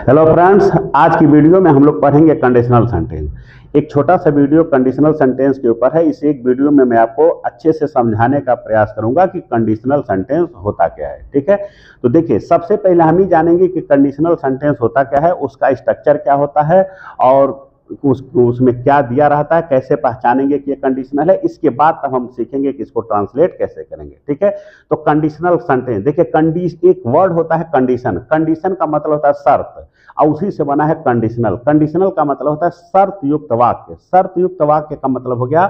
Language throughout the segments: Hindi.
हेलो फ्रेंड्स, आज की वीडियो में हम लोग पढ़ेंगे कंडीशनल सेंटेंस। एक छोटा सा वीडियो कंडीशनल सेंटेंस के ऊपर है। इस एक वीडियो में मैं आपको अच्छे से समझाने का प्रयास करूंगा कि कंडीशनल सेंटेंस होता क्या है। ठीक है, तो देखिए, सबसे पहले हम ही जानेंगे कि कंडीशनल सेंटेंस होता क्या है, उसका स्ट्रक्चर क्या होता है और उसमें क्या दिया रहता है, कैसे पहचानेंगे कि ये कंडीशनल है। इसके बाद तब हम सीखेंगे कि इसको ट्रांसलेट कैसे करेंगे। ठीक है, तो कंडीशनल सेंटेंस देखिए, एक वर्ड होता है कंडीशन। कंडीशन का मतलब होता है शर्त, और उसी से बना है कंडीशनल। कंडीशनल का मतलब होता है शर्त युक्त वाक्य। शर्त युक्त वाक्य का मतलब हो गया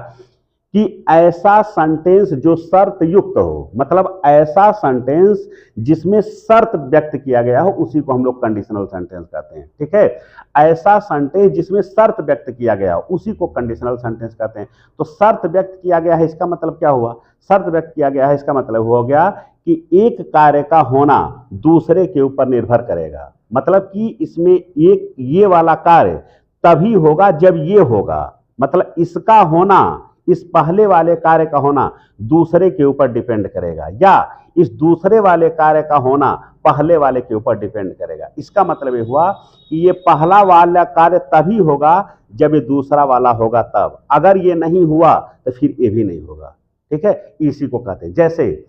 कि ऐसा सेंटेंस जो शर्त युक्त हो, मतलब ऐसा सेंटेंस जिसमें शर्त व्यक्त किया गया हो, उसी को हम लोग कंडीशनल सेंटेंस कहते हैं। ठीक है, ऐसा सेंटेंस जिसमें शर्त व्यक्त किया गया हो, उसी को कंडीशनल सेंटेंस कहते हैं। तो शर्त व्यक्त किया गया है, इसका मतलब क्या हुआ? शर्त व्यक्त किया गया है, इसका मतलब हो गया कि एक कार्य का होना दूसरे के ऊपर निर्भर करेगा। मतलब कि इसमें एक ये वाला कार्य तभी होगा जब ये होगा, मतलब इसका होना, इस पहले वाले कार्य का होना दूसरे के ऊपर डिपेंड करेगा, या इस दूसरे वाले कार्य का होना पहले वाले के ऊपर डिपेंड करेगा। इसका मतलब ये हुआ कि ये पहला वाला कार्य तभी होगा जब ये दूसरा वाला होगा तब, अगर ये नहीं हुआ तो फिर ये भी नहीं होगा। ठीक है, इसी को कहते हैं। जैसे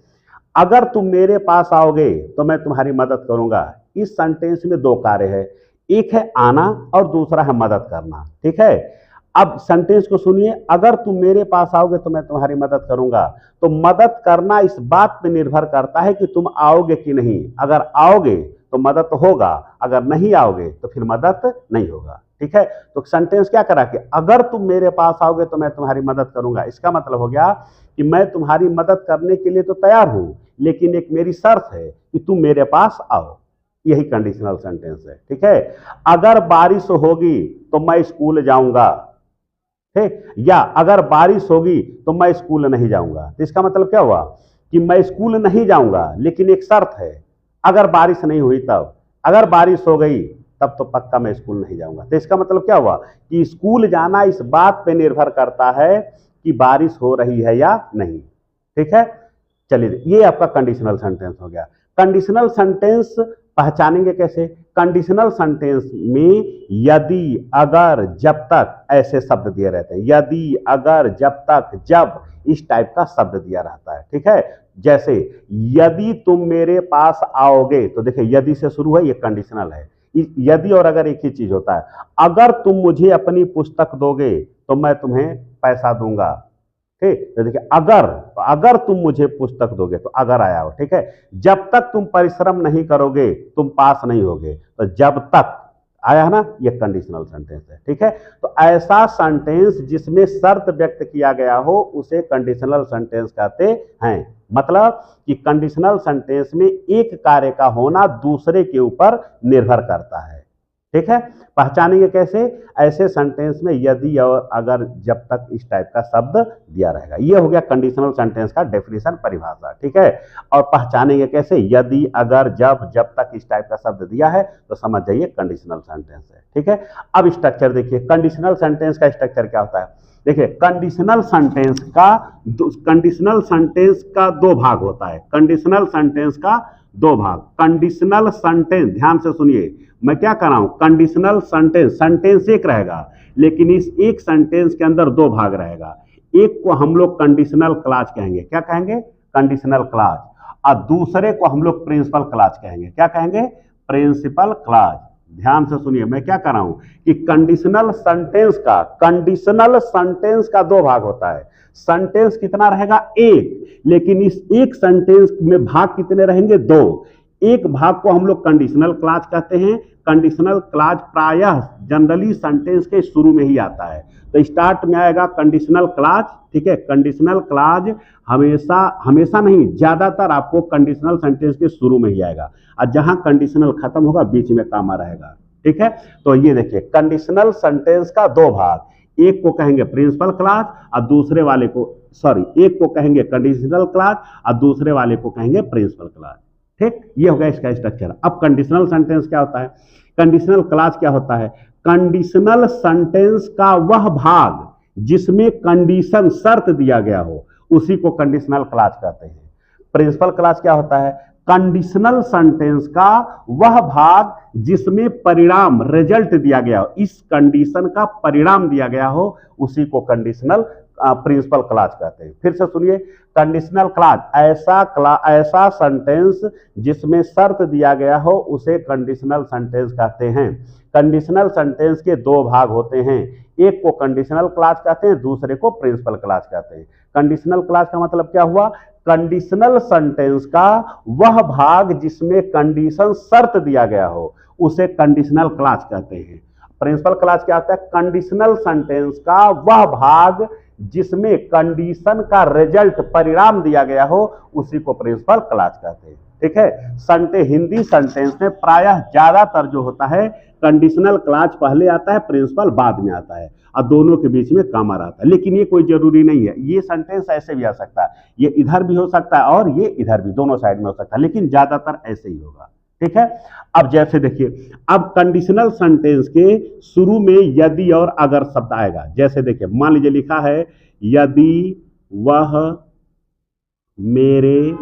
अगर तुम मेरे पास आओगे तो मैं तुम्हारी मदद करूंगा। इस सेंटेंस में दो कार्य है, एक है आना और दूसरा है मदद करना। ठीक है, अब सेंटेंस को सुनिए। अगर तुम मेरे पास आओगे तो मैं तुम्हारी मदद करूंगा, तो मदद करना इस बात पे निर्भर करता है कि तुम आओगे कि नहीं। अगर आओगे तो मदद होगा, अगर नहीं आओगे तो फिर मदद नहीं होगा। ठीक है, तो सेंटेंस क्या करा कि अगर तुम मेरे पास आओगे तो मैं तुम्हारी मदद करूंगा। इसका मतलब हो गया कि मैं तुम्हारी मदद करने के लिए तो तैयार हूं, लेकिन एक मेरी शर्त है कि तुम मेरे पास आओ। यही कंडीशनल सेंटेंस है। ठीक है, अगर बारिश होगी तो मैं स्कूल जाऊंगा, या अगर बारिश होगी तो मैं स्कूल नहीं जाऊंगा। तो इसका मतलब क्या हुआ कि मैं स्कूल नहीं जाऊंगा, लेकिन एक शर्त है, अगर बारिश नहीं हुई तब। अगर बारिश हो गई तब तो पक्का मैं स्कूल नहीं जाऊंगा। तो इसका मतलब क्या हुआ कि स्कूल जाना इस बात पे निर्भर करता है कि बारिश हो रही है या नहीं। ठीक है, चलिए, ये आपका कंडीशनल सेंटेंस हो गया। कंडीशनल सेंटेंस पहचानेंगे कैसे? कंडीशनल सेंटेंस में यदि, अगर, जब तक ऐसे शब्द दिए रहते हैं। यदि, अगर, जब तक, जब, इस टाइप का शब्द दिया रहता है। ठीक है, जैसे यदि तुम मेरे पास आओगे, तो देखिए यदि से शुरू है, ये कंडीशनल है। यदि और अगर एक ही चीज होता है। अगर तुम मुझे अपनी पुस्तक दोगे तो मैं तुम्हें पैसा दूंगा। ठीक, तो देखिए अगर तुम मुझे पुस्तक दोगे, तो अगर आया हो। ठीक है, जब तक तुम परिश्रम नहीं करोगे तुम पास नहीं होगे, तो जब तक आया है ना, ये कंडीशनल सेंटेंस है। ठीक है, तो ऐसा सेंटेंस जिसमें शर्त व्यक्त किया गया हो उसे कंडीशनल सेंटेंस कहते हैं। मतलब कि कंडीशनल सेंटेंस में एक कार्य का होना दूसरे के ऊपर निर्भर करता है। ठीक है, पहचानेंगे कैसे? ऐसे सेंटेंस में यदि और अगर, जब तक, इस टाइप का शब्द दिया रहेगा। ये हो गया कंडीशनल सेंटेंस का डेफिनेशन, परिभाषा। ठीक है, और पहचानेंगे कैसे? यदि, अगर, जब तक इस टाइप का शब्द दिया है तो समझ जाइए कंडीशनल सेंटेंस है। ठीक है, अब स्ट्रक्चर देखिए, कंडीशनल सेंटेंस का स्ट्रक्चर क्या होता है। देखिए, कंडीशनल सेंटेंस का दो भाग होता है। कंडीशनल सेंटेंस का दो भाग। कंडीशनल सेंटेंस, ध्यान से सुनिए, मैं क्या कर रहा हूं। कंडीशनल सेंटेंस एक रहेगा, लेकिन इस एक सेंटेंस के अंदर दो भाग रहेगा। एक को हम लोग कंडीशनल क्लॉज कहेंगे। क्या कहेंगे? Conditional clause. और दूसरे को हम लोग प्रिंसिपल क्लॉज कहेंगे। क्या कहेंगे? Principal clause. ध्यान से सुनिए, मैं क्या कर रहा हूं कि कंडीशनल सेंटेंस का दो भाग होता है। सेंटेंस कितना रहेगा? एक, लेकिन इस एक सेंटेंस में भाग कितने रहेंगे? दो। एक भाग को हम लोग कंडीशनल क्लॉज कहते हैं। कंडीशनल क्लॉज प्रायः जनरली सेंटेंस के शुरू में ही आता है। तो स्टार्ट में आएगा कंडीशनल क्लॉज। ठीक है, कंडीशनल क्लॉज हमेशा नहीं, ज्यादातर आपको कंडीशनल सेंटेंस के शुरू में ही आएगा, और जहां कंडीशनल खत्म होगा बीच में कामा रहेगा। ठीक है, तो ये देखिए, कंडीशनल सेंटेंस का दो भाग, एक को कहेंगे प्रिंसिपल क्लॉज और दूसरे वाले को, एक को कहेंगे कंडीशनल क्लॉज और दूसरे वाले को कहेंगे प्रिंसिपल क्लॉज। ठीक, ये हो गया इसका स्ट्रक्चर। अब कंडीशनल सेंटेंस क्या होता है? कंडीशनल क्लॉज क्या होता है? कंडीशनल सेंटेंस का वह भाग जिसमें कंडीशन, शर्त दिया गया हो, उसी को कंडीशनल क्लॉज कहते हैं। प्रिंसिपल क्लॉज क्या होता है? कंडीशनल सेंटेंस का वह भाग जिसमें परिणाम रिजल्ट दिया गया हो, इस कंडीशन का परिणाम दिया गया हो, उसी को कंडीशनल प्रिंसिपल क्लॉज कहते हैं। फिर से सुनिए, कंडीशनल क्लॉज ऐसा सेंटेंस जिसमें शर्त दिया गया हो उसे कंडीशनल सेंटेंस कहते हैं। कंडीशनल सेंटेंस के दो भाग होते हैं, एक को कंडीशनल क्लॉज कहते हैं, दूसरे को प्रिंसिपल क्लॉज कहते हैं। कंडीशनल क्लॉज का मतलब क्या हुआ? कंडीशनल सेंटेंस का वह भाग जिसमें कंडीशन शर्त दिया गया हो उसे कंडीशनल क्लॉज कहते हैं। प्रिंसिपल क्लॉज क्या होता है? कंडीशनल सेंटेंस का वह भाग जिसमें कंडीशन का रिजल्ट परिणाम दिया गया हो उसी को प्रिंसिपल क्लॉज कहते हैं। ठीक है, हिंदी सेंटेंस में प्रायः ज्यादातर जो होता है कंडीशनल क्लॉज पहले आता है, प्रिंसिपल बाद में आता है, और दोनों के बीच में कॉमा रहता है। लेकिन ये कोई जरूरी नहीं है, ये सेंटेंस ऐसे भी आ सकता है, ये इधर भी हो सकता है और ये इधर भी, दोनों साइड में हो सकता है, लेकिन ज्यादातर ऐसे ही होगा। ठीक है, अब जैसे देखिए, अब कंडीशनल सेंटेंस के शुरू में यदि और अगर शब्द आएगा। जैसे देखिए, मान लीजिए लिखा है यदि वह मेरे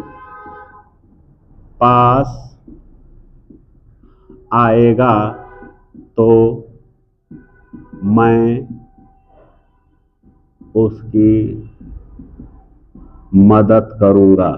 पास आएगा तो मैं उसकी मदद करूंगा।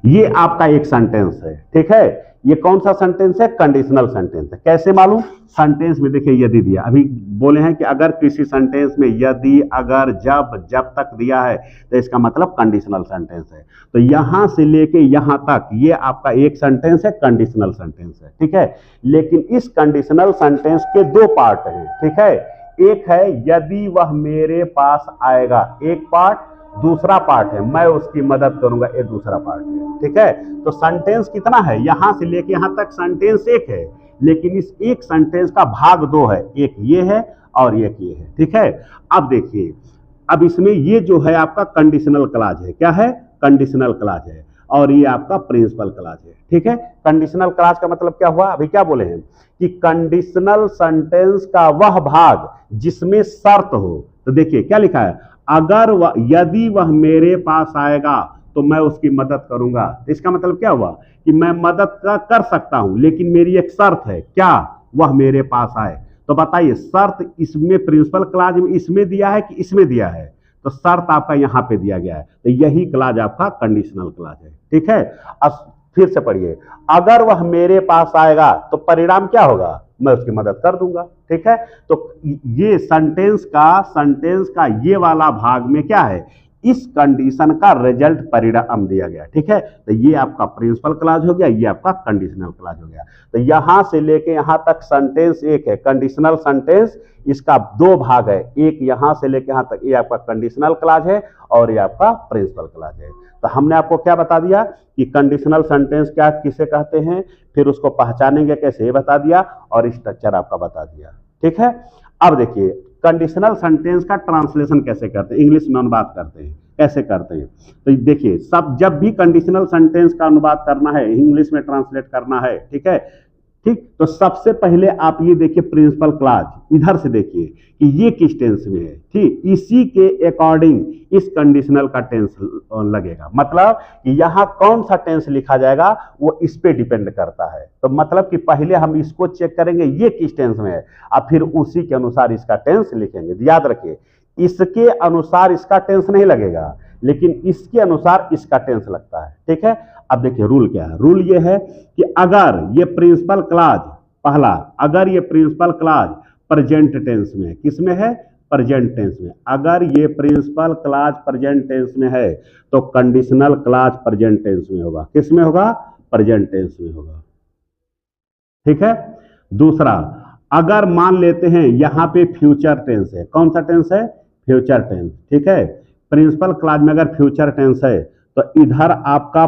ये आपका एक सेंटेंस है। ठीक है, ये कौन सा सेंटेंस है? कंडीशनल सेंटेंस है। कैसे मालूम? सेंटेंस में देखिए यदि दिया, अभी बोले हैं कि अगर किसी सेंटेंस में यदि, अगर, जब तक दिया है तो इसका मतलब कंडीशनल सेंटेंस है। तो यहां से लेके यहां तक ये आपका एक सेंटेंस है, कंडीशनल सेंटेंस है। ठीक है, लेकिन इस कंडीशनल सेंटेंस के दो पार्ट हैं। ठीक है, एक है यदि वह मेरे पास आएगा, एक पार्ट, दूसरा पार्ट है मैं उसकी मदद करूंगा, ये दूसरा पार्ट है। ठीक है, तो सेंटेंस कितना है? यहां से लेके यहां तक सेंटेंस एक है, लेकिन इस एक सेंटेंस का भाग दो है, एक ये है और एक ये है। ठीक है, अब देखिए, अब इसमें ये जो है आपका कंडीशनल क्लॉज है। क्या है? कंडीशनल क्लॉज है, और ये आपका प्रिंसिपल क्लॉज है। ठीक है, कंडीशनल क्लॉज का मतलब क्या हुआ? अभी क्या बोले हैं कि कंडीशनल सेंटेंस का वह भाग जिसमें शर्त हो। तो देखिए क्या लिखा है, अगर यदि वह मेरे पास आएगा तो मैं उसकी मदद करूंगा। इसका मतलब क्या हुआ कि मैं मदद कर सकता हूं, लेकिन मेरी एक शर्त है, क्या? वह मेरे पास आए। तो बताइए, शर्त इसमें प्रिंसिपल क्लॉज में इसमें दिया है कि इसमें दिया है? तो शर्त आपका यहां पे दिया गया है, तो यही क्लॉज आपका कंडीशनल क्लॉज है। ठीक है, अब फिर से पढ़िए, अगर वह मेरे पास आएगा तो परिणाम क्या होगा? मैं उसकी मदद कर दूंगा। ठीक है, तो ये सेंटेंस का ये वाला भाग में क्या है? इस कंडीशन का रिजल्ट परिणाम दिया गया। ठीक है, तो ये आपका प्रिंसिपल क्लॉज हो गया, ये आपका कंडीशनल क्लॉज हो गया। तो यहां से लेके यहां तक सेंटेंस एक है, कंडीशनल सेंटेंस, इसका दो भाग है, एक यहां से लेके यहां तक, ये आपका कंडीशनल क्लॉज है और ये आपका प्रिंसिपल क्लॉज है। तो हमने आपको क्या बता दिया कि कंडीशनल सेंटेंस क्या किसे कहते हैं, फिर उसको पहचानेंगे कैसे ये बता दिया, और स्ट्रक्चर आपका बता दिया। ठीक है, अब देखिए कंडीशनल सेंटेंस का ट्रांसलेशन कैसे करते हैं, इंग्लिश में अनुवाद करते हैं, कैसे करते हैं। तो देखिए, सब जब भी कंडीशनल सेंटेंस का अनुवाद करना है, इंग्लिश में ट्रांसलेट करना है, ठीक है, ठीक, तो सबसे पहले आप ये देखिए प्रिंसिपल क्लॉज, इधर से देखिए कि ये किस टेंस में है। ठीक, इसी के अकॉर्डिंग इस कंडीशनल का टेंस लगेगा। मतलब कि यहां कौन सा टेंस लिखा जाएगा वो इस पे डिपेंड करता है। तो मतलब कि पहले हम इसको चेक करेंगे ये किस टेंस में है, और फिर उसी के अनुसार इसका टेंस लिखेंगे। याद रखिए, इसके अनुसार इसका टेंस नहीं लगेगा, लेकिन इसके अनुसार इसका टेंस लगता है। ठीक है, अब देखिए रूल क्या है। रूल ये है कि अगर ये प्रिंसिपल क्लॉज, पहला, अगर ये प्रिंसिपल क्लॉज प्रेजेंट टेंस में है, किसमें है? प्रेजेंट टेंस में। अगर ये प्रिंसिपल क्लॉज प्रेजेंट टेंस में है तो कंडीशनल क्लॉज प्रेजेंट टेंस में होगा। किसमें होगा? प्रेजेंट टेंस में होगा। ठीक है, दूसरा, अगर मान लेते हैं यहां पे फ्यूचर टेंस है, कौन सा टेंस है? Future tense. ठीक है, प्रिंसिपल क्लॉज में अगर फ्यूचर टेंस है तो इधर आपका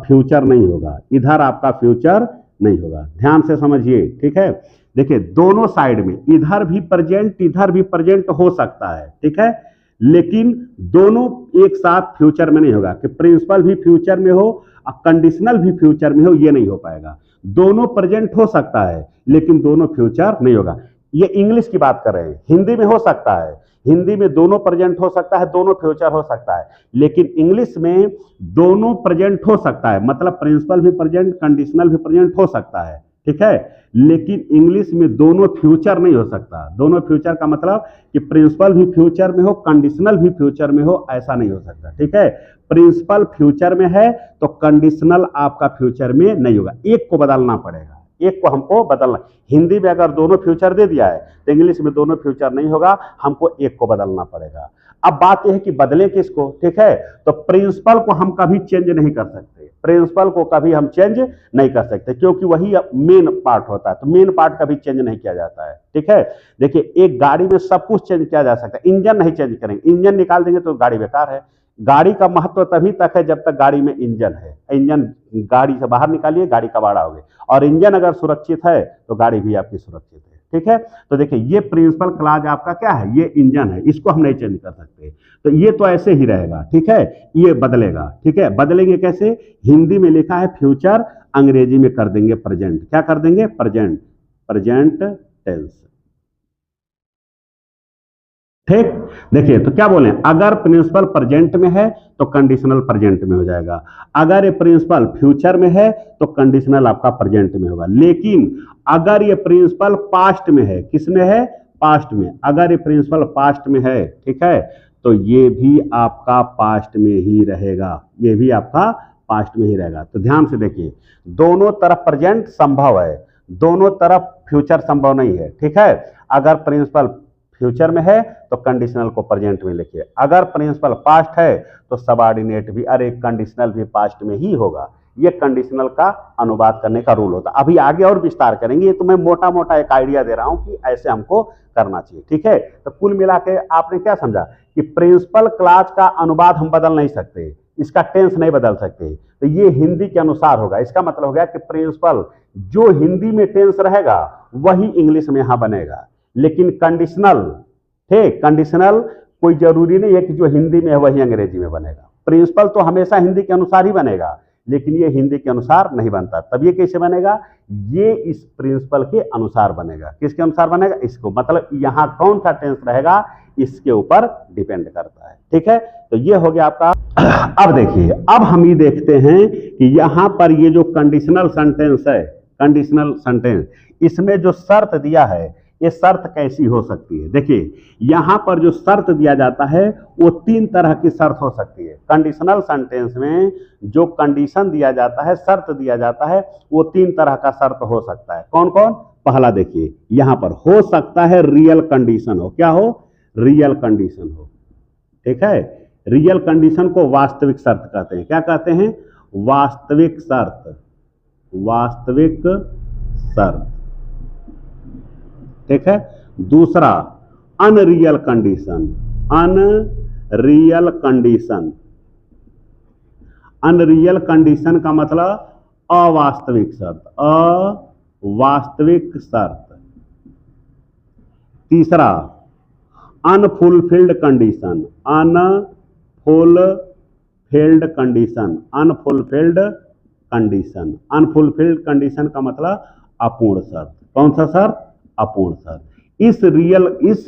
फ्यूचर नहीं होगा, इधर आपका फ्यूचर नहीं होगा। ध्यान से समझिए। ठीक है, देखिए दोनों साइड में, इधर भी प्रेजेंट इधर भी प्रेजेंट हो सकता है। ठीक है, लेकिन दोनों एक साथ फ्यूचर में नहीं होगा कि प्रिंसिपल भी फ्यूचर में हो और कंडीशनल भी फ्यूचर में हो, ये नहीं हो पाएगा। दोनों प्रेजेंट हो सकता है लेकिन दोनों फ्यूचर नहीं होगा। ये इंग्लिश की बात कर रहे हैं, हिंदी में हो सकता है, हिंदी में दोनों प्रेजेंट हो सकता है, दोनों फ्यूचर हो सकता है, लेकिन इंग्लिश में दोनों प्रेजेंट हो सकता है, मतलब प्रिंसिपल भी प्रेजेंट कंडीशनल भी प्रेजेंट हो सकता है। ठीक है। लेकिन इंग्लिश में दोनों फ्यूचर नहीं हो सकता। दोनों फ्यूचर का मतलब कि प्रिंसिपल भी फ्यूचर में हो, कंडीशनल भी फ्यूचर में हो, ऐसा नहीं हो सकता। ठीक है, प्रिंसिपल फ्यूचर में है तो कंडीशनल आपका फ्यूचर में नहीं होगा, एक को बदलना पड़ेगा, एक को हमको बदलना। हिंदी में अगर दोनों फ्यूचर दे दिया है तो इंग्लिश में दोनों फ्यूचर नहीं होगा, हमको एक को बदलना पड़ेगा। अब बात यह है कि बदले किसको, ठीक है, तो प्रिंसिपल को हम कभी चेंज नहीं कर सकते, प्रिंसिपल को कभी हम चेंज नहीं कर सकते, क्योंकि वही मेन पार्ट होता है, तो मेन पार्ट कभी चेंज नहीं किया जाता है। ठीक है, देखिए एक गाड़ी में सब कुछ चेंज किया जा सकता है, इंजन नहीं चेंज करेंगे, इंजन निकाल देंगे तो गाड़ी बेकार है। गाड़ी का महत्व तभी तक है जब तक गाड़ी में इंजन है। इंजन गाड़ी से बाहर निकालिए, गाड़ी कबाड़ा हो गई, और इंजन अगर सुरक्षित है तो गाड़ी भी आपकी सुरक्षित है। ठीक है, तो देखिए ये प्रिंसिपल क्लॉज आपका क्या है, ये इंजन है, इसको हम नहीं चेंज कर सकते, तो ये तो ऐसे ही रहेगा। ठीक है, ये बदलेगा। ठीक है, बदलेंगे कैसे, हिंदी में लिखा है फ्यूचर, अंग्रेजी में कर देंगे प्रेजेंट। क्या कर देंगे, प्रेजेंट, प्रेजेंट टेंस। ठीक, देखिए तो क्या बोले, अगर प्रिंसिपल प्रेजेंट में है तो कंडीशनल प्रेजेंट में हो जाएगा, अगर ये प्रिंसिपल फ्यूचर में है तो कंडीशनल आपका प्रेजेंट में होगा। लेकिन अगर ये प्रिंसिपल पास्ट में है, किस में है, पास्ट में, अगर ये प्रिंसिपल पास्ट में है, ठीक है, तो ये भी आपका पास्ट में ही रहेगा, ये भी आपका पास्ट में ही रहेगा। तो ध्यान से देखिए, दोनों तरफ प्रेजेंट संभव है, दोनों तरफ फ्यूचर संभव नहीं है। ठीक है, अगर प्रिंसिपल फ्यूचर में है तो कंडीशनल को प्रेजेंट में लिखिए, अगर प्रिंसिपल पास्ट है तो सबऑर्डिनेट भी, अरे कंडीशनल भी पास्ट में ही होगा। ये कंडीशनल का अनुवाद करने का रूल होता है। अभी आगे और विस्तार करेंगे, ये तो मैं मोटा मोटा एक आइडिया दे रहा हूं कि ऐसे हमको करना चाहिए। ठीक है, तो कुल मिला के आपने क्या समझा कि प्रिंसिपल क्लॉज का अनुवाद हम बदल नहीं सकते, इसका टेंस नहीं बदल सकते, तो ये हिंदी के अनुसार होगा। इसका मतलब हो गया कि प्रिंसिपल जो हिंदी में टेंस रहेगा वही इंग्लिश में यहां बनेगा, लेकिन कंडीशनल, ठीक, कंडीशनल कोई जरूरी नहीं है कि जो हिंदी में है वही अंग्रेजी में बनेगा। प्रिंसिपल तो हमेशा हिंदी के अनुसार ही बनेगा, लेकिन ये हिंदी के अनुसार नहीं बनता। तब ये कैसे बनेगा, ये इस प्रिंसिपल के अनुसार बनेगा। किसके अनुसार बनेगा, इसको, मतलब यहां कौन सा टेंस रहेगा इसके ऊपर डिपेंड करता है। ठीक है, तो ये हो गया आपका। अब देखिए, अब हम ये देखते हैं कि यहां पर ये जो कंडीशनल सेंटेंस है, कंडीशनल सेंटेंस, इसमें जो शर्त दिया है, ये शर्त कैसी हो सकती है। देखिए यहां पर जो शर्त दिया जाता है वो तीन तरह की शर्त हो सकती है। कंडीशनल सेंटेंस में जो कंडीशन दिया जाता है, शर्त दिया जाता है, वो तीन तरह का शर्त हो सकता है। कौन कौन, पहला देखिए, यहां पर हो सकता है रियल कंडीशन हो, क्या हो, रियल कंडीशन हो। ठीक है, रियल कंडीशन को वास्तविक शर्त कहते हैं। क्या कहते हैं, वास्तविक शर्त, वास्तविक शर्त। ठीक है, दूसरा unreal condition, unreal condition, unreal condition का मतलब अवास्तविक शर्त, अवास्तविक शर्त। तीसरा unfulfilled condition, unfulfilled condition, unfulfilled condition. Unfulfilled condition का मतलब अपूर्ण शर्त। कौन सा शर्त, अपूर्ण शर्त। इस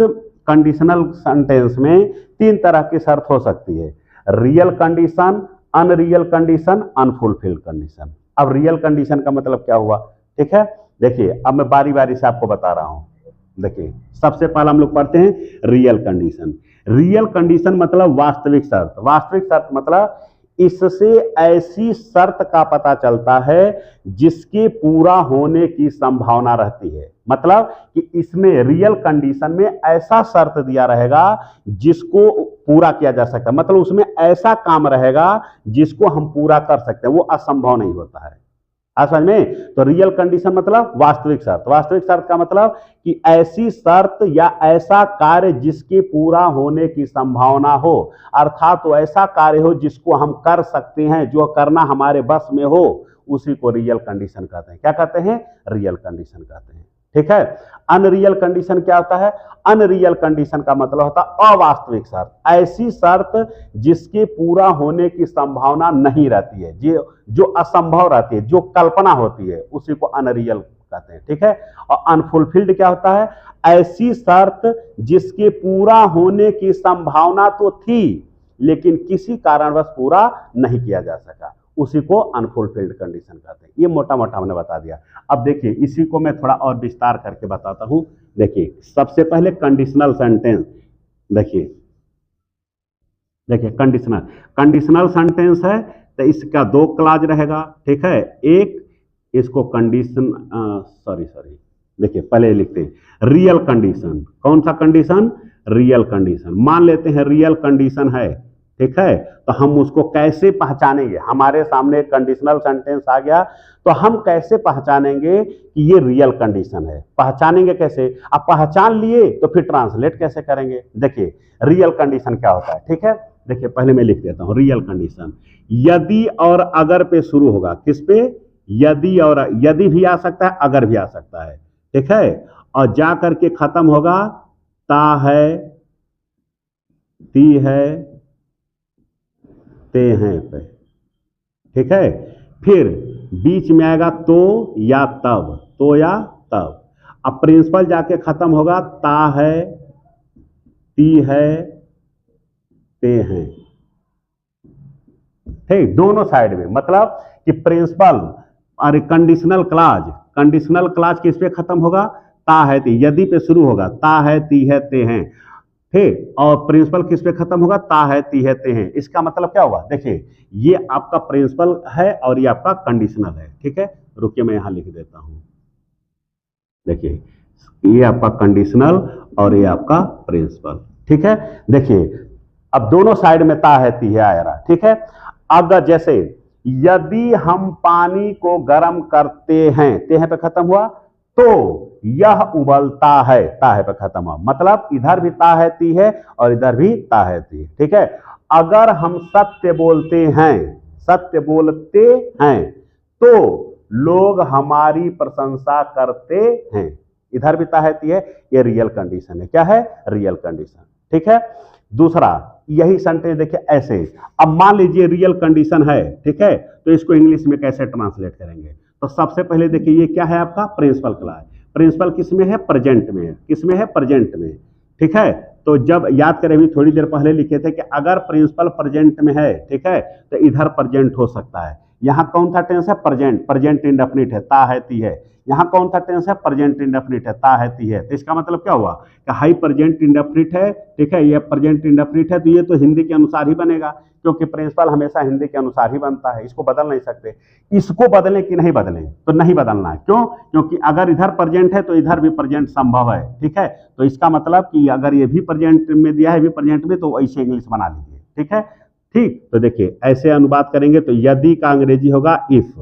कंडीशनल सेंटेंस में तीन तरह की शर्त हो सकती है, real condition, unreal condition, unfulfilled condition. अब रियल कंडीशन का मतलब क्या हुआ, ठीक है, देखिए अब मैं बारी बारी से आपको बता रहा हूं। देखिए सबसे पहले हम लोग पढ़ते हैं रियल कंडीशन। रियल कंडीशन मतलब वास्तविक शर्त। वास्तविक शर्त मतलब इससे ऐसी शर्त का पता चलता है जिसके पूरा होने की संभावना रहती है। मतलब कि इसमें रियल कंडीशन में ऐसा शर्त दिया रहेगा जिसको पूरा किया जा सकता है, मतलब उसमें ऐसा काम रहेगा जिसको हम पूरा कर सकते हैं, वो असंभव नहीं होता है। समझ में, तो रियल कंडीशन मतलब वास्तविक शर्त। वास्तविक शर्त का मतलब कि ऐसी शर्त या ऐसा कार्य जिसके पूरा होने की संभावना हो, अर्थात तो ऐसा कार्य हो जिसको हम कर सकते हैं, जो करना हमारे बस में हो, उसी को रियल कंडीशन कहते हैं। क्या कहते हैं, रियल कंडीशन कहते हैं। ठीक है, अनरियल कंडीशन क्या होता है, अनरियल कंडीशन का मतलब होता है अवास्तविक शर्त, ऐसी शर्त जिसके पूरा होने की संभावना नहीं रहती है, जो असंभव रहती है, जो कल्पना होती है, उसी को अनरियल कहते हैं। ठीक है, और अनफुलफिल्ड क्या होता है, ऐसी शर्त जिसके पूरा होने की संभावना तो थी लेकिन किसी कारणवश पूरा नहीं किया जा सका, उसी को अनफुलफिल्ड कंडीशन कहते हैं। ये मोटा मोटा हमने बता दिया। अब देखिए इसी को मैं थोड़ा और विस्तार करके बताता हूं। देखिए सबसे पहले कंडीशनल सेंटेंस, देखिए देखिए कंडीशनल सेंटेंस है तो इसका दो क्लाज रहेगा, ठीक है। एक इसको कंडीशन सॉरी देखिए पहले लिखते हैं रियल कंडीशन। कौन सा कंडीशन? Real condition. मान लेते हैं रियल कंडीशन है, ठीक है, तो हम उसको कैसे पहचानेंगे? हमारे सामने कंडीशनल सेंटेंस आ गया तो हम कैसे पहचानेंगे कि ये रियल कंडीशन है? पहचानेंगे कैसे? अब पहचान लिए तो फिर ट्रांसलेट कैसे करेंगे? देखिए रियल कंडीशन क्या होता है, ठीक है। देखिए पहले मैं लिख देता हूं रियल कंडीशन। यदि और अगर पे शुरू होगा। किस पे? यदि और, यदि भी आ सकता है, अगर भी आ सकता है, ठीक है, और जा करके खत्म होगा ता है, ती है, ते हैं पे, ठीक है। फिर बीच में आएगा तो या तब, तो या तब। अब प्रिंसिपल जाके खत्म होगा ता है, ती है, ते हैं, ठीक, दोनों साइड में। मतलब कि प्रिंसिपल और कंडीशनल क्लाज किस पे खत्म होगा? ता है, ती। यदि पे शुरू होगा ता है, ती है, ते हैं, ठीक, और प्रिंसिपल किस पे खत्म होगा? ता है, ती है, ते हैं। इसका मतलब क्या हुआ? देखिए ये आपका प्रिंसिपल है और ये आपका कंडीशनल है, ठीक है। रुकिए मैं यहां लिख देता हूं। देखिए ये आपका कंडीशनल और ये आपका प्रिंसिपल, ठीक है। देखिए अब दोनों साइड में ता है, ती है आ रहा, ठीक है। अगर जैसे यदि हम पानी को गर्म करते हैं, ते हैं पे खत्म हुआ, तो यह उबलता है, ता है पे खत्म हुआ। मतलब इधर भी ता है, ती है और इधर भी ता है, ती है, ठीक है। अगर हम सत्य बोलते हैं तो लोग हमारी प्रशंसा करते हैं। इधर भी ता है, ती है, ये रियल कंडीशन है। क्या है? रियल कंडीशन, ठीक है। दूसरा यही सेंटेंस देखिए ऐसे। अब मान लीजिए रियल कंडीशन है, ठीक है, तो इसको इंग्लिश में कैसे ट्रांसलेट करेंगे? तो सबसे पहले देखिए ये क्या है आपका? Principal class. प्रिंसिपल किस में है? प्रेजेंट में है। किस में है? प्रेजेंट में, ठीक है। तो जब याद करें अभी थोड़ी देर पहले लिखे थे कि अगर प्रिंसिपल प्रेजेंट में है, ठीक है, तो इधर प्रेजेंट हो सकता है। यहां कौन सा टेंस है? प्रेजेंट, प्रेजेंट इंडेफिनिट है, ता है, ती है। यहां कौन सा टेंस है? प्रेजेंट इंडेफिनिट है, ता है, ती है। तो इसका मतलब क्या हुआ कि हाई प्रेजेंट इंडेफिनिट है, ठीक है, ये प्रेजेंट इंडेफिनिट है, तो ये तो हिंदी के अनुसार ही बनेगा, क्योंकि प्रिंसिपल हमेशा हिंदी के अनुसार ही बनता है, इसको बदल नहीं सकते। इसको बदलें कि नहीं बदलें? तो नहीं बदलना है। क्यों? क्योंकि अगर इधर प्रेजेंट है तो इधर भी प्रेजेंट संभव है, ठीक है। तो इसका मतलब कि अगर ये भी प्रेजेंट में दिया है, भी प्रेजेंट में, तो ऐसे इंग्लिश बना लीजिए, ठीक है। ठीक, तो देखिए ऐसे अनुवाद करेंगे तो यदि का अंग्रेजी होगा इफ,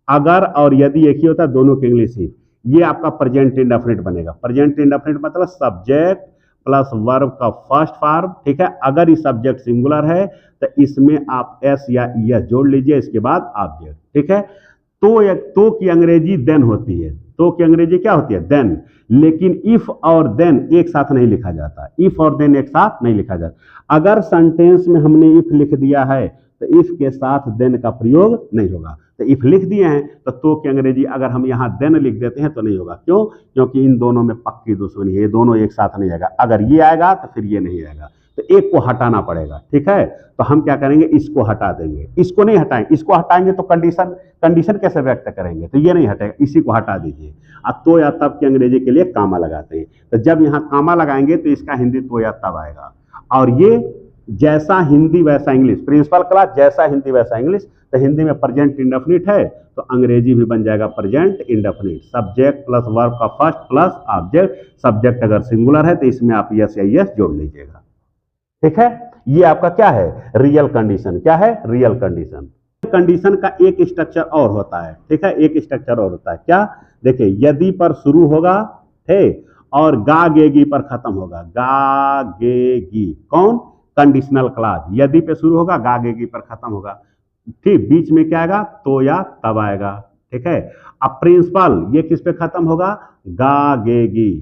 अगर और यदि एक ही होता है, दोनों के इंग्लिश इफ। ये आपका प्रेजेंट इंडेफिनिट बनेगा। प्रेजेंट इंडेफिनिट मतलब सब्जेक्ट प्लस वर्ब का फर्स्ट फॉर्म, ठीक है। अगर ये सब्जेक्ट सिंगुलर है तो इसमें आप एस या ईएस जोड़ लीजिए, इसके बाद ऑब्जेक्ट, ठीक है। तो की अंग्रेजी देन होती है। तो की अंग्रेजी क्या होती है? देन। लेकिन इफ और देन एक साथ नहीं लिखा जाता। इफ और देन एक साथ नहीं लिखा जाता। अगर सेंटेंस में हमने इफ लिख दिया है तो इफ के साथ देन का प्रयोग नहीं होगा। तो इफ लिख दिए हैं तो की अंग्रेजी अगर हम यहां देन लिख देते हैं तो नहीं होगा। क्यों? क्योंकि इन दोनों में पक्की दुश्मनी है, ये दोनों एक साथ नहीं आएगा। अगर ये आएगा तो फिर ये नहीं आएगा, तो एक को हटाना पड़ेगा, ठीक है। तो हम क्या करेंगे? इसको हटा देंगे। इसको नहीं हटाएंगे, इसको हटाएंगे तो कंडीशन कैसे व्यक्त करेंगे? तो ये नहीं हटेगा, इसी को हटा दीजिए। अब तो या तब की अंग्रेजी के लिए कामा लगाते हैं। तो जब यहाँ कामा लगाएंगे तो इसका हिंदी तो या तब आएगा। और ये जैसा हिंदी वैसा इंग्लिश, प्रिंसिपल क्लास जैसा हिंदी वैसा इंग्लिश। तो हिंदी में प्रेजेंट इंडेफिनिट है तो अंग्रेजी भी बन जाएगा present indefinite. Subject plus verb का फर्स्ट प्लस ऑब्जेक्ट। सब्जेक्ट अगर सिंगुलर है तो इसमें आप यस या यस जोड़ लीजिएगा, ठीक है। ये आपका क्या है? Real condition. क्या है? Real condition. कंडीशन का एक स्ट्रक्चर और होता है, ठीक है, एक स्ट्रक्चर और होता है। क्या? देखिए यदि पर शुरू होगा, ठीक, और गा गेगी पर खत्म होगा। गा गेगी कौन? Conditional class. यदि पे शुरू होगा, गा गेगी पर खत्म होगा, ठीक। बीच में क्या आएगा? तो या तब आएगा, ठीक है। अब प्रिंसिपल ये किस पे खत्म होगा? गा गेगी।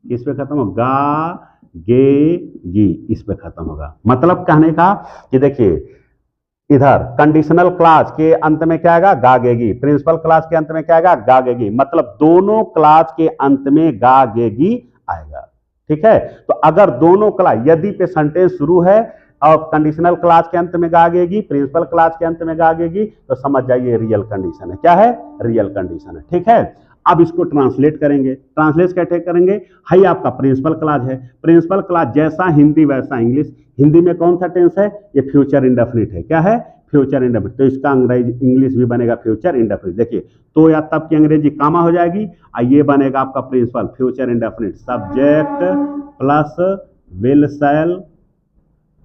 किस पे खत्म होगा? गा गेगी, इस पे खत्म होगा। मतलब कहने का कि देखिए इधर कंडीशनल क्लास के अंत में क्या आएगा? गागेगी। प्रिंसिपल क्लास के अंत में क्या आएगा? गागेगी। मतलब दोनों क्लास के अंत में गागेगी आएगा, ठीक है। तो अगर दोनों क्लास, यदि पे सेंटेंस शुरू है और कंडीशनल क्लास के अंत में गागेगी, प्रिंसिपल क्लास के अंत में गागेगी, तो समझ जाइए रियल कंडीशन है। क्या है? रियल कंडीशन है। ठीक है, अब इसको ट्रांसलेट करेंगे। ट्रांसलेट कैसे करेंगे? हाई आपका प्रिंसिपल क्लास है, प्रिंसिपल क्लास जैसा हिंदी वैसा इंग्लिश। हिंदी में कौन सा टेंस है? ये फ्यूचर इंडेफिनिट है। क्या है? Future indefinite. तो इसका अंग्रेजी इंग्लिश भी बनेगा फ्यूचर इंडेफिनिट। देखिए, तो या तब की अंग्रेजी कामा हो जाएगी, और ये बनेगा आपका principal future indefinite. Subject plus will shall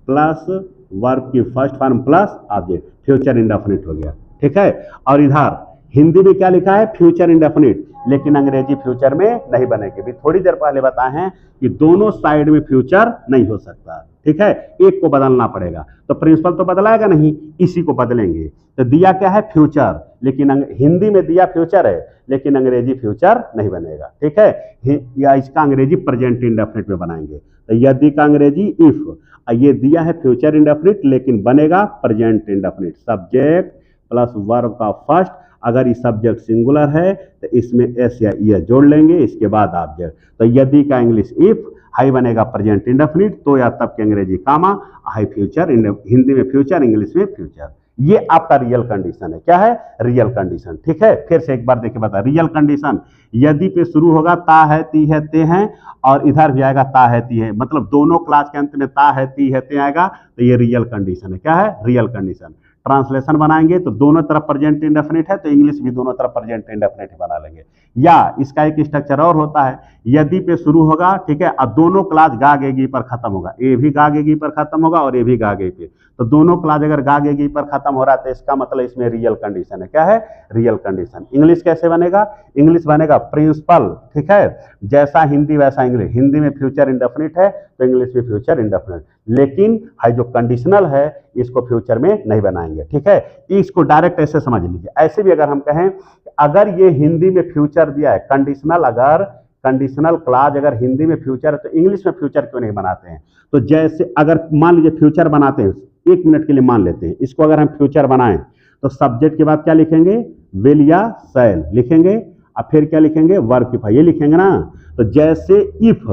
plus verb की first form plus object, future indefinite हो गया। ठीक है, और इधर हिंदी में क्या लिखा है? फ्यूचर इंडेफिनिट, लेकिन अंग्रेजी फ्यूचर में नहीं बनेगी। भी थोड़ी देर पहले बताए हैं कि दोनों साइड में फ्यूचर नहीं हो सकता। ठीक है, एक को बदलना पड़ेगा। तो प्रिंसिपल तो बदलाएगा नहीं, इसी को बदलेंगे। तो दिया क्या है? फ्यूचर, लेकिन हिंदी में दिया फ्यूचर है, लेकिन अंग्रेजी फ्यूचर नहीं बनेगा। ठीक है, या इसका अंग्रेजी प्रेजेंट इंडेफिनिट में बनाएंगे। तो यदि का अंग्रेजी इफ, ये दिया है फ्यूचर इंडेफिनिट, लेकिन बनेगा present indefinite. Subject plus verb का फर्स्ट, अगर ये सब्जेक्ट सिंगुलर है तो इसमें एस या ई जोड़ लेंगे, इसके बाद ऑब्जेक्ट। तो यदि का इंग्लिश इफ, हाई बनेगा प्रेजेंट इंडेफिनिट, तो या तब के अंग्रेजी कामा, हाई फ्यूचर, हिंदी में फ्यूचर, इंग्लिश में फ्यूचर। ये आपका रियल कंडीशन है। क्या है? Real condition. ठीक है, फिर से एक बार देखिए बता, रियल कंडीशन यदि पे शुरू होगा, ता है, ती है, ते हैं, और इधर भी आएगा ता है, ती है, मतलब दोनों क्लास के अंत में ता है, ती है, ते आएगा, तो ये रियल कंडीशन है। क्या है? Real condition. ट्रांसलेशन बनाएंगे तो दोनों तरफ प्रेजेंट इंडेफिनिट है, तो इंग्लिश भी दोनों तरफ प्रेजेंट इंडेफिनिट बना लेंगे। या इसका एक स्ट्रक्चर और होता है, यदि पे शुरू होगा, ठीक है, अब दोनों क्लास गागेगी पर खत्म होगा, ए भी गागेगी पर खत्म होगा और ए भी गागे पे, तो दोनों क्लास अगर गागेगी पर खत्म हो रहा है तो इसका मतलब इसमें रियल कंडीशन है। क्या है? Real condition. इंग्लिश कैसे बनेगा? इंग्लिश बनेगा प्रिंसिपल, ठीक है, जैसा हिंदी वैसा इंग्लिश। हिंदी में फ्यूचर इंडेफिनिट है तो इंग्लिश में फ्यूचर इंडेफिनिट, लेकिन है जो कंडीशनल है इसको फ्यूचर में नहीं बनाएंगे। ठीक है, इसको डायरेक्ट ऐसे समझ लीजिए। ऐसे भी अगर हम कहें, अगर ये हिंदी में फ्यूचर दिया है कंडीशनल, अगर कंडीशनल क्लास अगर हिंदी में फ्यूचर है तो इंग्लिश में फ्यूचर क्यों नहीं बनाते हैं? तो जैसे अगर मान लीजिए फ्यूचर बनाते हैं, एक मिनट के लिए मान लेते हैं, इसको अगर हम फ्यूचर बनाएं तो सब्जेक्ट के बाद क्या लिखेंगे? विल या शैल लिखेंगे, और फिर क्या लिखेंगे? वर्ब की, ये लिखेंगे ना। तो जैसे इफ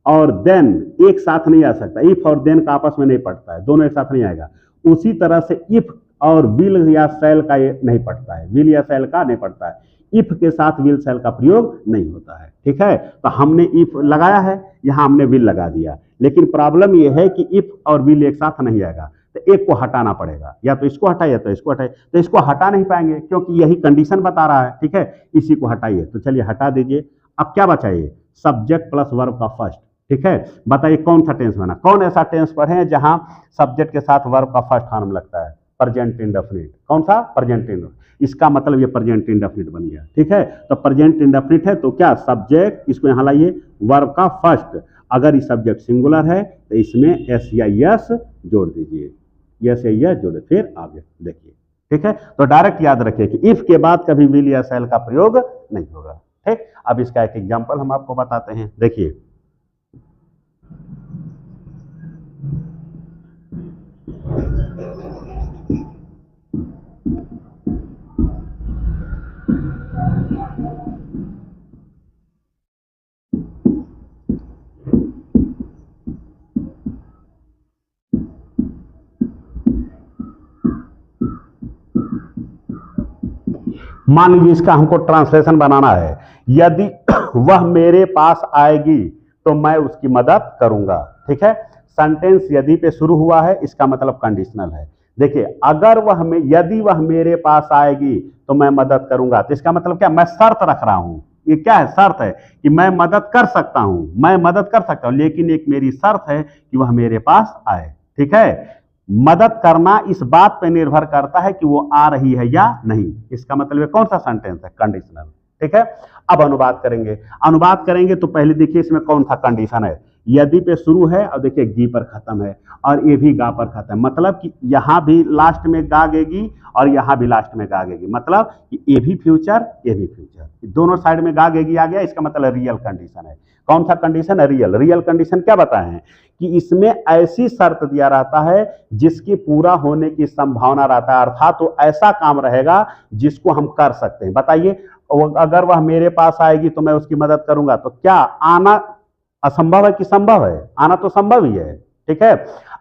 और देन एक साथ नहीं आ सकता, इफ और देन का आपस में नहीं पड़ता है, दोनों एक साथ नहीं आएगा। उसी तरह से इफ और विल या शैल का ये नहीं पड़ता है, विल या शैल का नहीं पड़ता है, इफ के साथ विल शैल का प्रयोग नहीं होता है। ठीक है, तो हमने इफ लगाया है, यहां हमने विल लगा दिया, लेकिन प्रॉब्लम यह है कि इफ और विल एक साथ नहीं आएगा, तो एक को हटाना पड़ेगा, या तो इसको हटाइए या तो इसको हटाइए। तो इसको हटा नहीं पाएंगे क्योंकि यही कंडीशन बता रहा है। ठीक है, इसी को हटाइए, तो चलिए हटा दीजिए। अब क्या बचाइए? सब्जेक्ट प्लस वर्ब का फर्स्ट। ठीक है, बताइए कौन सा टेंस बना? कौन ऐसा टेंस पढ़े जहां सब्जेक्ट के साथ वर्ब का फर्स्ट फॉर्म लगता है? Present indefinite. कौन सा? Present indefinite. इसका मतलब ये प्रेजेंट इंडेफिनिट बन गया। ठीक है, तो प्रेजेंट इंडेफिनिट है तो क्या? सब्जेक्ट, इसको यहां लाइए, वर्ब का फर्स्ट, अगर ये सब्जेक्ट सिंगुलर है तो इसमें एस या यस जोड़ दीजिए, यस या यस जोड़े, फिर ऑब्जेक्ट। देखिए, ठीक है, तो डायरेक्ट याद रखिए कि इफ के बाद कभी विल या शैल का प्रयोग नहीं होगा। ठीक, अब इसका एक एग्जांपल हम आपको बताते हैं। देखिए, मान लीजिए इसका हमको ट्रांसलेशन बनाना है, यदि वह मेरे पास आएगी तो मैं उसकी मदद करूंगा। ठीक है, सेंटेंस यदि पे शुरू हुआ है, इसका मतलब कंडीशनल है। देखिए, अगर वह यदि वह मेरे पास आएगी तो मैं मदद करूंगा, तो इसका मतलब क्या? मैं शर्त रख रहा हूं। ये क्या है? शर्त है कि मैं मदद कर सकता हूं, मैं मदद कर सकता हूं, लेकिन एक मेरी शर्त है कि वह मेरे पास आए। ठीक है, मदद करना इस बात पर निर्भर करता है कि वो आ रही है या नहीं। इसका मतलब है कौन सा सेंटेंस है? कंडीशनल। ठीक है, अब अनुवाद करेंगे। अनुवाद करेंगे तो पहले देखिए इसमें कौन सा कंडीशन है। यदि पे शुरू है और देखिए गी पर खत्म है, और ये भी गा पर खत्म है, मतलब कि यहां भी लास्ट में गागेगी और यहां भी लास्ट में गागेगी, मतलब कि ये भी फ्यूचर, ये भी फ्यूचर, दोनों साइड में गागेगी आ गया। इसका मतलब रियल कंडीशन है। कौन सा कंडीशन है? रियल। रियल कंडीशन क्या बताए हैं कि इसमें ऐसी शर्त दिया रहता है जिसकी पूरा होने की संभावना रहता है, अर्थात तो ऐसा काम रहेगा जिसको हम कर सकते हैं। बताइए, अगर वह मेरे पास आएगी तो मैं उसकी मदद करूंगा, तो क्या आना असंभव है कि संभव है? आना तो संभव ही है। ठीक है,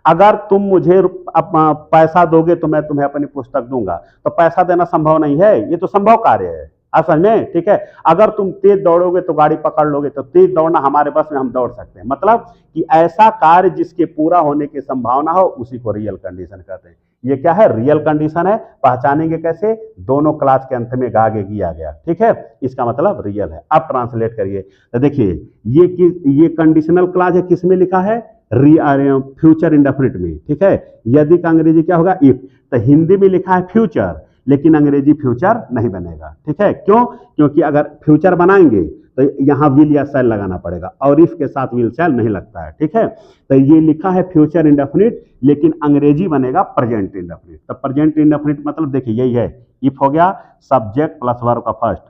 अगर तुम मुझे पैसा दोगे तो मैं तुम्हें अपनी पुस्तक दूंगा, तो पैसा देना संभव नहीं है, ये तो संभव कार्य है असल में, ठीक है। अगर तुम तेज दौड़ोगे तो गाड़ी पकड़ लोगे, तो तेज दौड़ना हमारे बस में, हम दौड़ सकते हैं। मतलब कि ऐसा कार्य जिसके पूरा होने की संभावना हो, उसी को रियल कंडीशन कहते हैं। ये क्या है? रियल कंडीशन है। पहचानेंगे कैसे? दोनों क्लास के अंत में गा के किया गया, ठीक है, इसका मतलब रियल है। अब ट्रांसलेट करिए तो देखिए ये कंडीशनल क्लास है, किस में लिखा है? फ्यूचर इंडेफिनिट में, ठीक है। यदि का अंग्रेजी क्या होगा? इफ। तो हिंदी में लिखा है फ्यूचर, लेकिन अंग्रेजी फ्यूचर नहीं बनेगा, ठीक है। क्यों? क्योंकि अगर फ्यूचर बनाएंगे तो यहां विल या शैल लगाना पड़ेगा, और इफ के साथ विल शैल नहीं लगता है, ठीक है। तो ये लिखा है फ्यूचर इंडेफिनिट, लेकिन अंग्रेजी बनेगा प्रेजेंट इंडेफिनिट। तो प्रेजेंट इंडेफिनिट मतलब देखिए यही है, इफ हो गया सब्जेक्ट प्लस वर्ब का फर्स्ट,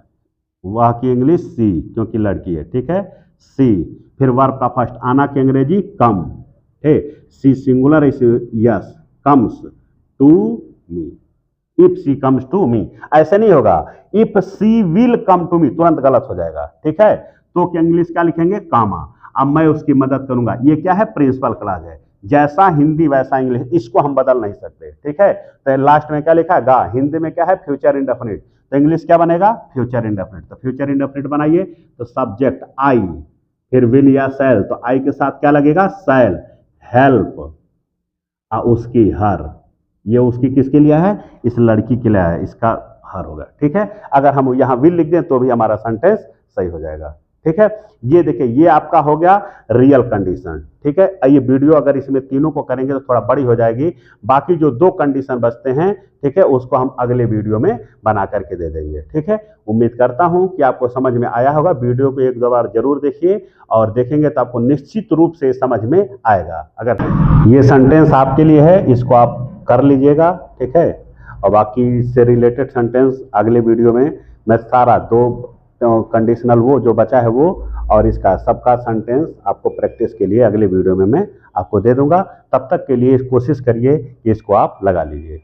वह की इंग्लिश सी, क्योंकि लड़की है, ठीक है, सी। फिर वर्ब का फर्स्ट, आना की अंग्रेजी कम है, she singular yes, comes to me. If she comes to me, ऐसे नहीं होगा if she will come to me, तुरंत गलत हो जाएगा, ठीक है। तो क्या इंग्लिश क्या लिखेंगे? कामा। अब मैं उसकी मदद करूंगा। ये क्या है? प्रिंसिपल क्लॉज है, जैसा हिंदी वैसा इंग्लिश, इसको हम बदल नहीं सकते, ठीक है। तो लास्ट में क्या लिखा है? गा। हिंदी में क्या है? Future indefinite. तो इंग्लिश क्या बनेगा? Future indefinite. तो फ्यूचर इंडेफिनिट बनाइए, तो सब्जेक्ट आई, फिर विल या शैल, तो आई के साथ क्या लगेगा? शैल। हेल्प, उसकी हर, ये उसकी किसके लिए है? इस लड़की के लिए है, इसका हर होगा, ठीक है। अगर हम यहाँ विल लिख दें तो भी हमारा सेंटेंस सही हो जाएगा, ठीक है। ये देखिए, ये आपका हो गया रियल कंडीशन, ठीक है। ये वीडियो अगर इसमें तीनों को करेंगे तो थोड़ा बड़ी हो जाएगी, बाकी जो दो कंडीशन बचते हैं, ठीक है, उसको हम अगले वीडियो में बना करके दे देंगे, ठीक है। उम्मीद करता हूं कि आपको समझ में आया होगा। वीडियो को एक दो बार जरूर देखिए, और देखेंगे तो आपको निश्चित रूप से समझ में आएगा। अगर ये सेंटेंस आपके लिए है, इसको आप कर लीजिएगा, ठीक है। और बाकी इससे रिलेटेड सेंटेंस अगले वीडियो में मैं सारा दो कंडीशनल वो जो बचा है वो, और इसका सबका सेंटेंस आपको प्रैक्टिस के लिए अगले वीडियो में मैं आपको दे दूंगा। तब तक के लिए कोशिश करिए कि इसको आप लगा लीजिए।